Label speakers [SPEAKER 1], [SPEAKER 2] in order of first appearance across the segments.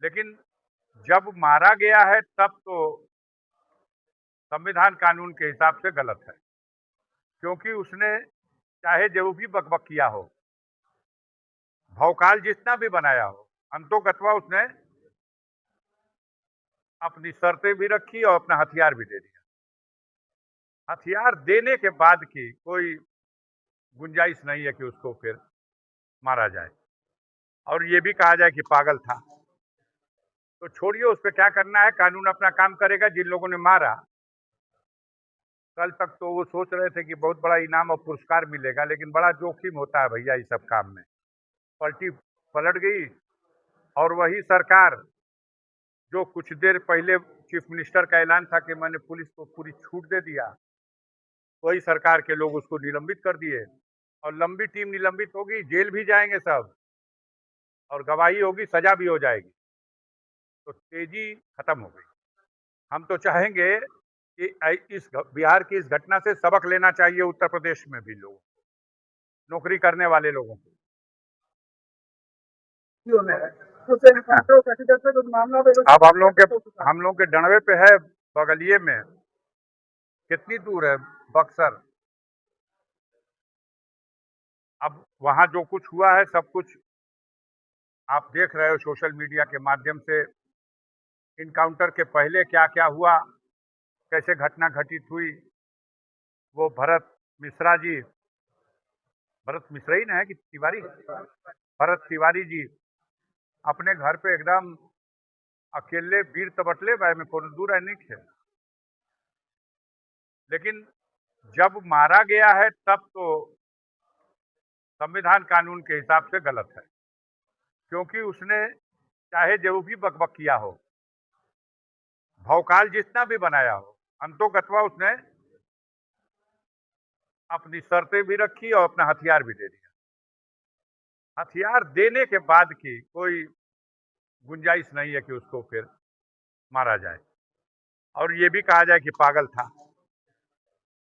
[SPEAKER 1] लेकिन जब मारा गया है तब तो संविधान कानून के हिसाब से गलत है, क्योंकि उसने चाहे जो भी बकबक किया हो, भौकाल जितना भी बनाया हो, अंतोगत्वा उसने अपनी शर्तें भी रखी और अपना हथियार भी दे दिया। हथियार देने के बाद की कोई गुंजाइश नहीं है कि उसको फिर मारा जाए और ये भी कहा जाए कि पागल था। तो छोड़िए, उस पर क्या करना है, कानून अपना काम करेगा। जिन लोगों ने मारा, कल तक तो वो सोच रहे थे कि बहुत बड़ा इनाम और पुरस्कार मिलेगा, लेकिन बड़ा जोखिम होता है भैया इस सब काम में। पलटी पलट गई और वही सरकार जो कुछ देर पहले चीफ मिनिस्टर का ऐलान था कि मैंने पुलिस को पूरी छूट दे दिया, वही सरकार के लोग उसको निलंबित कर दिए और लंबी टीम निलंबित होगी, जेल भी जाएंगे सब और गवाही होगी, सजा भी हो जाएगी। तो तेजी खत्म हो गई। हम तो चाहेंगे कि इस बिहार की इस घटना से सबक लेना चाहिए उत्तर प्रदेश में भी लोग, नौकरी करने वाले लोगों को। अब हम लोग के डंडवे पे है, बगलिए में। कितनी दूर है बक्सर। अब वहां जो कुछ हुआ है, सब कुछ आप देख रहे हो सोशल मीडिया के माध्यम से। इनकाउंटर के पहले क्या क्या हुआ, कैसे घटना घटित हुई। वो भरत मिश्रा ही ना है कि तिवारी, भरत तिवारी जी अपने घर पे एकदम अकेले वीर तबटले भाई में कोनो दूर है नहीं है। लेकिन जब मारा गया है तब तो संविधान कानून के हिसाब से गलत है, क्योंकि उसने चाहे जो भी बकबक किया हो, भौकाल जितना भी बनाया हो, अंतोगत्वा उसने अपनी शर्तें भी रखी और अपना हथियार भी दे दिया। हथियार देने के बाद की कोई गुंजाइश नहीं है कि उसको फिर मारा जाए और ये भी कहा जाए कि पागल था।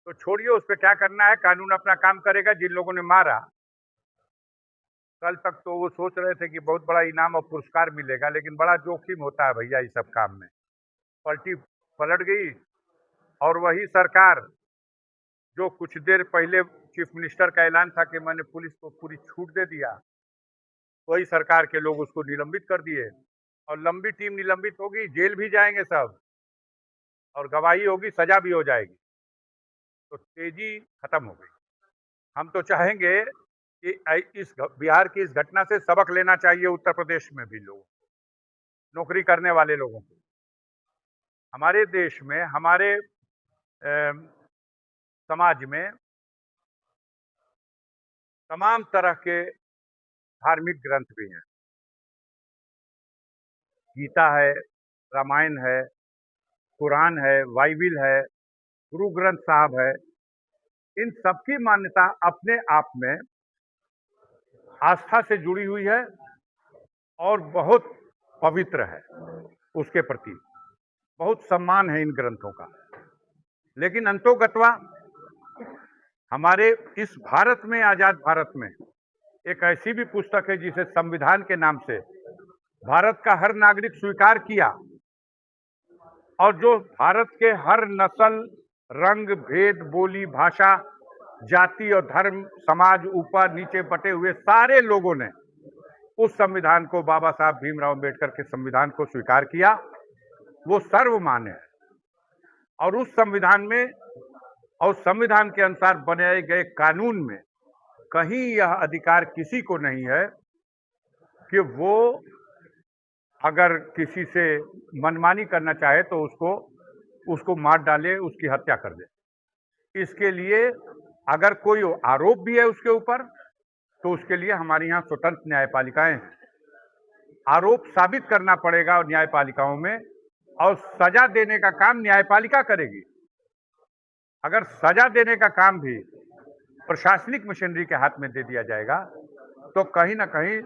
[SPEAKER 1] तो छोड़िए, उस पर क्या करना है, कानून अपना काम करेगा। जिन लोगों ने मारा, कल तक तो वो सोच रहे थे कि बहुत बड़ा इनाम और पुरस्कार मिलेगा, लेकिन बड़ा जोखिम होता है भैया इस सब काम में। पलटी पलट गई और वही सरकार जो कुछ देर पहले चीफ मिनिस्टर का ऐलान था कि मैंने पुलिस को पूरी छूट दे दिया, वही सरकार के लोग उसको निलंबित कर दिए और लंबी टीम निलंबित होगी, जेल भी जाएंगे सब और गवाही होगी, सजा भी हो जाएगी। तो तेजी खत्म हो गई। हम तो चाहेंगे कि इस बिहार की इस घटना से सबक लेना चाहिए उत्तर प्रदेश में भी लोग, नौकरी करने वाले लोगों को। हमारे देश में, हमारे समाज में तमाम तरह के धार्मिक ग्रंथ भी हैं। गीता है, रामायण है, कुरान है, बाइबिल है, गुरु ग्रंथ साहब है। इन सबकी मान्यता अपने आप में आस्था से जुड़ी हुई है और बहुत पवित्र है। उसके प्रति बहुत सम्मान है इन ग्रंथों का। लेकिन अंतोगत्वा हमारे इस भारत में, आजाद भारत में, एक ऐसी भी पुस्तक है जिसे संविधान के नाम से भारत का हर नागरिक स्वीकार किया और जो भारत के हर नस्ल, रंग, भेद, बोली, भाषा, जाति और धर्म, समाज, ऊपर नीचे बटे हुए सारे लोगों ने उस संविधान को, बाबा साहब भीमराव अम्बेडकर के संविधान को स्वीकार किया। वो सर्वमान्य है और उस संविधान में और संविधान के अनुसार बनाए गए कानून में कहीं यह अधिकार किसी को नहीं है कि वो अगर किसी से मनमानी करना चाहे तो उसको मार डाले, उसकी हत्या कर दे। इसके लिए अगर कोई आरोप भी है उसके ऊपर, तो उसके लिए हमारे यहाँ स्वतंत्र न्यायपालिकाएं हैं। आरोप साबित करना पड़ेगा न्यायपालिकाओं में और सजा देने का काम न्यायपालिका करेगी। अगर सजा देने का काम भी प्रशासनिक मशीनरी के हाथ में दे दिया जाएगा, तो कहीं ना कहीं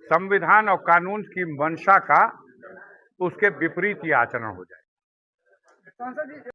[SPEAKER 1] संविधान और कानून की मंशा का उसके विपरीत ही आचरण हो जाएगा।